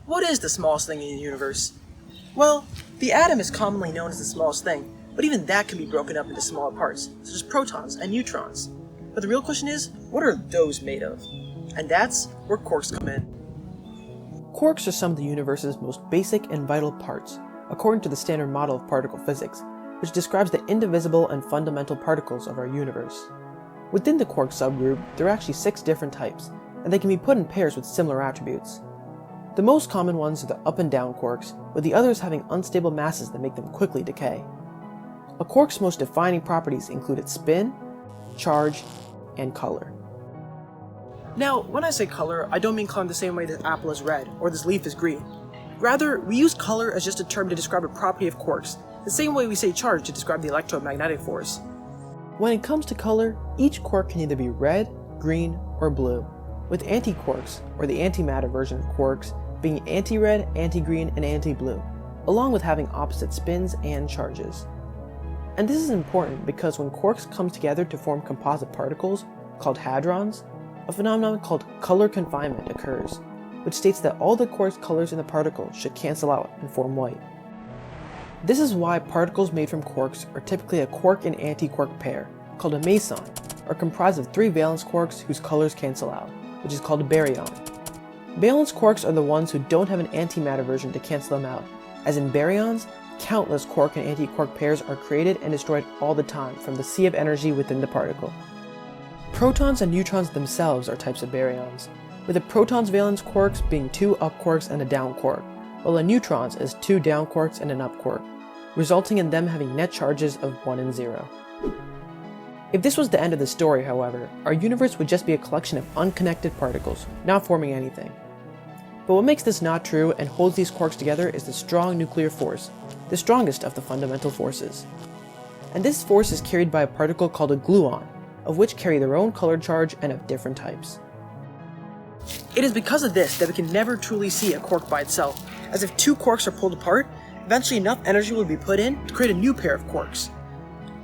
What is the smallest thing in the universe? Well, the atom is commonly known as the smallest thing, but even that can be broken up into smaller parts, such as protons and neutrons. But the real question is, what are those made of? And that's where quarks come in. Quarks are some of the universe's most basic and vital parts, according to the standard model of particle physics, which describes the indivisible and fundamental particles of our universe. Within the quark subgroup, there are actually 6 different types, and they can be put in pairs with similar attributes. The most common ones are the up and down quarks, with the others having unstable masses that make them quickly decay. A quark's most defining properties include its spin, charge, and color. Now, when I say color, I don't mean color in the same way this apple is red or this leaf is green. Rather, we use color as just a term to describe a property of quarks, the same way we say charge to describe the electromagnetic force. When it comes to color, each quark can either be red, green, or blue, with antiquarks, or the antimatter version of quarks, being anti-red, anti-green, and anti-blue, along with having opposite spins and charges. And this is important because when quarks come together to form composite particles, called hadrons, a phenomenon called color confinement occurs, which states that all the quark's colors in the particle should cancel out and form white. This is why particles made from quarks are typically a quark and antiquark pair, called a meson, are comprised of 3 valence quarks whose colors cancel out, which is called a baryon. Valence quarks are the ones who don't have an antimatter version to cancel them out, as in baryons, countless quark and antiquark pairs are created and destroyed all the time from the sea of energy within the particle. Protons and neutrons themselves are types of baryons, with the protons' valence quarks being 2 up quarks and a down quark, while the neutrons is 2 down quarks and an up quark, resulting in them having net charges of 1 and 0. If this was the end of the story, however, our universe would just be a collection of unconnected particles, not forming anything. But what makes this not true and holds these quarks together is the strong nuclear force, the strongest of the fundamental forces. And this force is carried by a particle called a gluon, of which carry their own colored charge and of different types. It is because of this that we can never truly see a quark by itself, as if 2 quarks are pulled apart, eventually enough energy will be put in to create a new pair of quarks.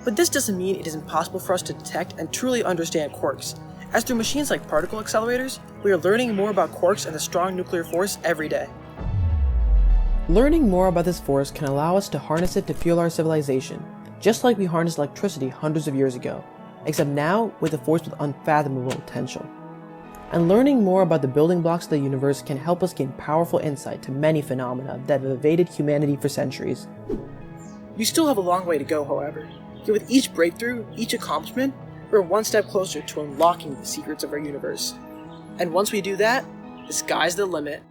But this doesn't mean it is impossible for us to detect and truly understand quarks, as through machines like particle accelerators, we are learning more about quarks and the strong nuclear force every day. Learning more about this force can allow us to harness it to fuel our civilization, just like we harnessed electricity hundreds of years ago, except now with a force with unfathomable potential. And learning more about the building blocks of the universe can help us gain powerful insight to many phenomena that have evaded humanity for centuries. We still have a long way to go, however. Yet with each breakthrough, each accomplishment, we're one step closer to unlocking the secrets of our universe. And once we do that, the sky's the limit.